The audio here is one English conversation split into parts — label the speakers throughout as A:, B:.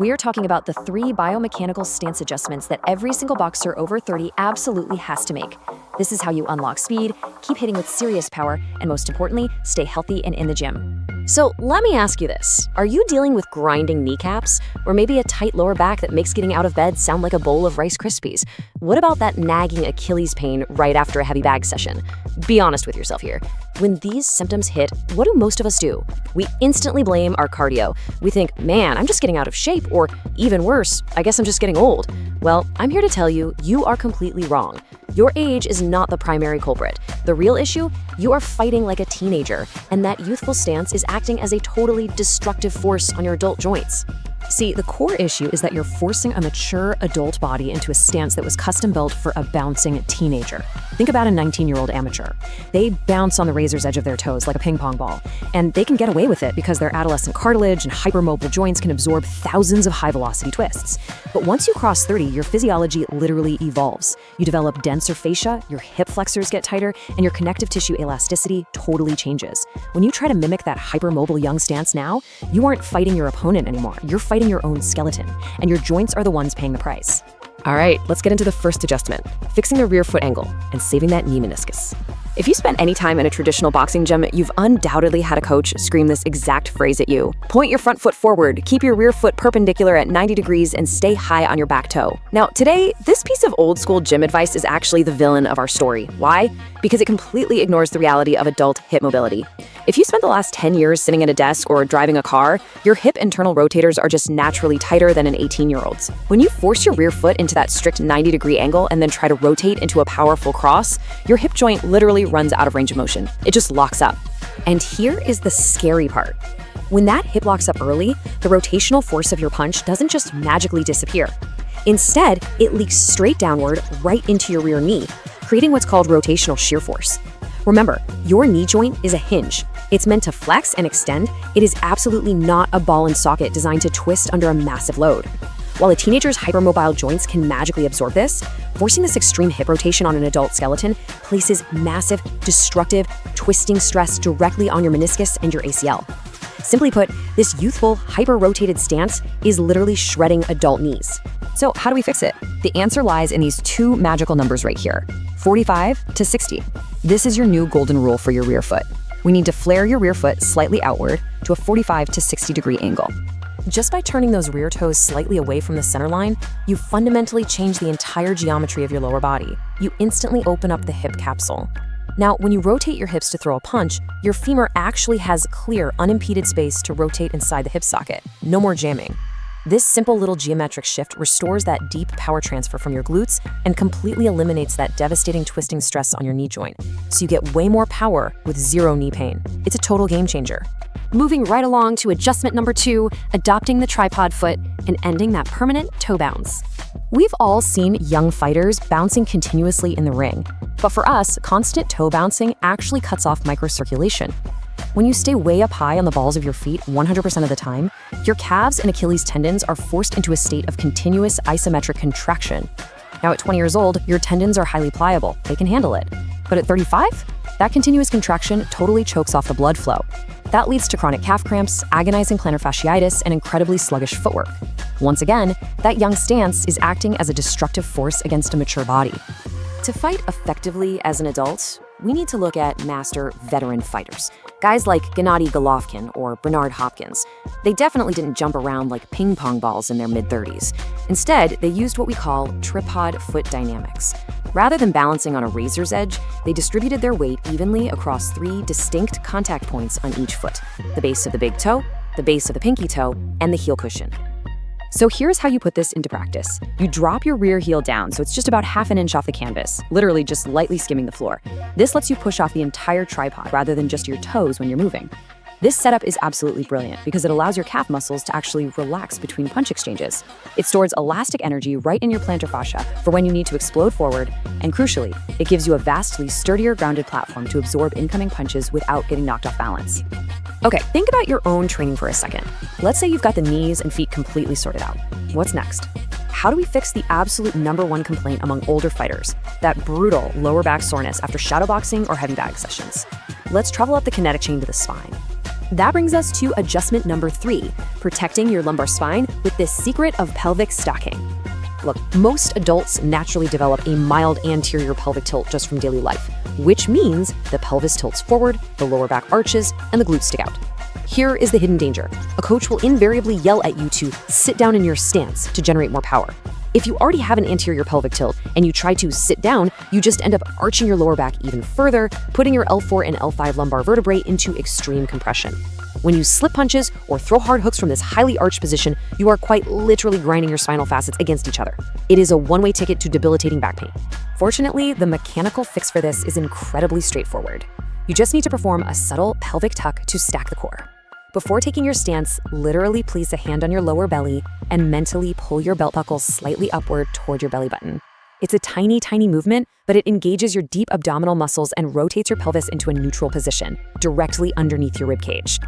A: We are talking about the 3 biomechanical stance adjustments that every single boxer over 30 absolutely has to make. This is how you unlock speed, keep hitting with serious power, and most importantly, stay healthy and in the gym. So let me ask you this. Are you dealing with grinding kneecaps? Or maybe a tight lower back that makes getting out of bed sound like a bowl of Rice Krispies? What about that nagging Achilles pain right after a heavy bag session? Be honest with yourself here. When these symptoms hit, what do most of us do? We instantly blame our cardio. We think, man, I'm just getting out of shape, or even worse, I guess I'm just getting old. Well, I'm here to tell you, you are completely wrong. Your age is not the primary culprit. The real issue? You are fighting like a teenager, and that youthful stance is acting as a totally destructive force on your adult joints. See, the core issue is that you're forcing a mature adult body into a stance that was custom-built for a bouncing teenager. Think about a 19-year-old amateur. They bounce on the razor's edge of their toes like a ping pong ball, and they can get away with it because their adolescent cartilage and hypermobile joints can absorb thousands of high-velocity twists. But once you cross 30, your physiology literally evolves. You develop denser fascia, your hip flexors get tighter, and your connective tissue elasticity totally changes. When you try to mimic that hypermobile young stance now, you aren't fighting your opponent anymore. You're fighting your own skeleton, and your joints are the ones paying the price.
B: All right, let's get into the first adjustment, fixing the rear foot angle and saving that knee meniscus. If you spent any time in a traditional boxing gym, you've undoubtedly had a coach scream this exact phrase at you. Point your front foot forward, keep your rear foot perpendicular at 90 degrees, and stay high on your back toe. Now, today, this piece of old school gym advice is actually the villain of our story. Why? Because it completely ignores the reality of adult hip mobility. If you spent the last 10 years sitting at a desk or driving a car, your hip internal rotators are just naturally tighter than an 18-year-old's. When you force your rear foot into that strict 90-degree angle and then try to rotate into a powerful cross, your hip joint literally runs out of range of motion. It just locks up. And here is the scary part. When that hip locks up early, the rotational force of your punch doesn't just magically disappear. Instead, it leaks straight downward right into your rear knee, creating what's called rotational shear force. Remember, your knee joint is a hinge. It's meant to flex and extend. It is absolutely not a ball and socket designed to twist under a massive load. While a teenager's hypermobile joints can magically absorb this, forcing this extreme hip rotation on an adult skeleton places massive, destructive, twisting stress directly on your meniscus and your ACL. Simply put, this youthful, hyper-rotated stance is literally shredding adult knees. So how do we fix it? The answer lies in these 2 magical numbers right here, 45 to 60. This is your new golden rule for your rear foot. We need to flare your rear foot slightly outward to a 45 to 60 degree angle. Just by turning those rear toes slightly away from the center line, you fundamentally change the entire geometry of your lower body. You instantly open up the hip capsule. Now, when you rotate your hips to throw a punch, your femur actually has clear, unimpeded space to rotate inside the hip socket. No more jamming. This simple little geometric shift restores that deep power transfer from your glutes and completely eliminates that devastating twisting stress on your knee joint. So you get way more power with 0 knee pain. It's a total game changer. Moving right along to adjustment number 2, adopting the tripod foot and ending that permanent toe bounce. We've all seen young fighters bouncing continuously in the ring, but for us, constant toe bouncing actually cuts off microcirculation. When you stay way up high on the balls of your feet 100% of the time, your calves and Achilles tendons are forced into a state of continuous isometric contraction. Now at 20 years old, your tendons are highly pliable. They can handle it. But at 35, that continuous contraction totally chokes off the blood flow. That leads to chronic calf cramps, agonizing plantar fasciitis, and incredibly sluggish footwork. Once again, that young stance is acting as a destructive force against a mature body. To fight effectively as an adult, we need to look at master veteran fighters. Guys like Gennady Golovkin or Bernard Hopkins. They definitely didn't jump around like ping pong balls in their mid-30s. Instead, they used what we call tripod foot dynamics. Rather than balancing on a razor's edge, they distributed their weight evenly across 3 distinct contact points on each foot: the base of the big toe, the base of the pinky toe, and the heel cushion. So here's how you put this into practice. You drop your rear heel down so it's just about ½ an inch off the canvas, literally just lightly skimming the floor. This lets you push off the entire tripod rather than just your toes when you're moving. This setup is absolutely brilliant because it allows your calf muscles to actually relax between punch exchanges. It stores elastic energy right in your plantar fascia for when you need to explode forward, and crucially, it gives you a vastly sturdier grounded platform to absorb incoming punches without getting knocked off balance. Okay, think about your own training for a second. Let's say you've got the knees and feet completely sorted out. What's next? How do we fix the absolute #1 complaint among older fighters, that brutal lower back soreness after shadowboxing or heavy bag sessions? Let's travel up the kinetic chain to the spine. That brings us to adjustment number 3, protecting your lumbar spine with this secret of pelvic stacking. Look, most adults naturally develop a mild anterior pelvic tilt just from daily life, which means the pelvis tilts forward, the lower back arches, and the glutes stick out. Here is the hidden danger. A coach will invariably yell at you to sit down in your stance to generate more power. If you already have an anterior pelvic tilt and you try to sit down, you just end up arching your lower back even further, putting your L4 and L5 lumbar vertebrae into extreme compression. When you slip punches or throw hard hooks from this highly arched position, you are quite literally grinding your spinal facets against each other. It is a one-way ticket to debilitating back pain. Fortunately, the mechanical fix for this is incredibly straightforward. You just need to perform a subtle pelvic tuck to stack the core. Before taking your stance, literally place a hand on your lower belly and mentally pull your belt buckle slightly upward toward your belly button. It's a tiny, tiny movement, but it engages your deep abdominal muscles and rotates your pelvis into a neutral position, directly underneath your ribcage.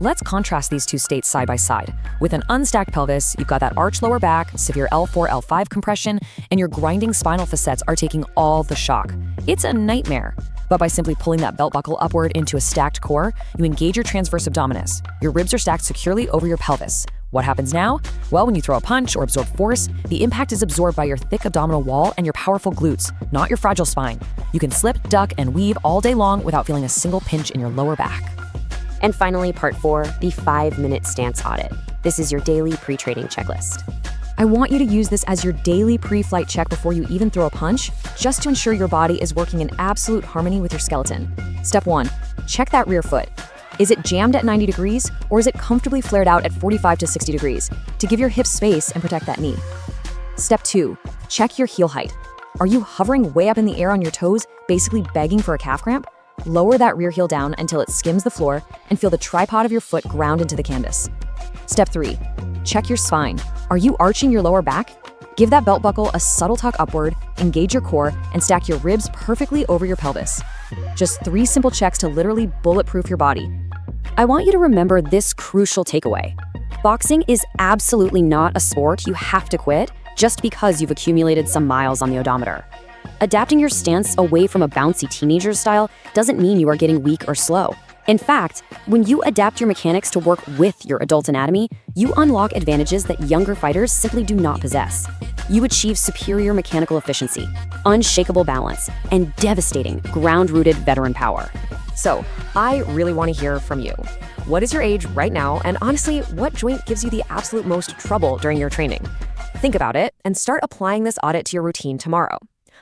B: Let's contrast these two states side by side. With an unstacked pelvis, you've got that arched lower back, severe L4, L5 compression, and your grinding spinal facets are taking all the shock. It's a nightmare. But by simply pulling that belt buckle upward into a stacked core, you engage your transverse abdominis. Your ribs are stacked securely over your pelvis. What happens now? Well, when you throw a punch or absorb force, the impact is absorbed by your thick abdominal wall and your powerful glutes, not your fragile spine. You can slip, duck, and weave all day long without feeling a single pinch in your lower back.
C: And finally, part 4, the 5-minute stance audit. This is your daily pre-training checklist.
A: I want you to use this as your daily pre-flight check before you even throw a punch, just to ensure your body is working in absolute harmony with your skeleton. Step 1, check that rear foot. Is it jammed at 90 degrees, or is it comfortably flared out at 45 to 60 degrees to give your hips space and protect that knee? Step 2, check your heel height. Are you hovering way up in the air on your toes, basically begging for a calf cramp? Lower that rear heel down until it skims the floor and feel the tripod of your foot ground into the canvas. Step 3, check your spine. Are you arching your lower back? Give that belt buckle a subtle tuck upward, engage your core, and stack your ribs perfectly over your pelvis. Just 3 simple checks to literally bulletproof your body.
C: I want you to remember this crucial takeaway. Boxing is absolutely not a sport you have to quit just because you've accumulated some miles on the odometer. Adapting your stance away from a bouncy teenager style doesn't mean you are getting weak or slow. In fact, when you adapt your mechanics to work with your adult anatomy, you unlock advantages that younger fighters simply do not possess. You achieve superior mechanical efficiency, unshakable balance, and devastating ground-rooted veteran power.
B: So, I really want to hear from you. What is your age right now, and honestly, what joint gives you the absolute most trouble during your training? Think about it and start applying this audit to your routine tomorrow.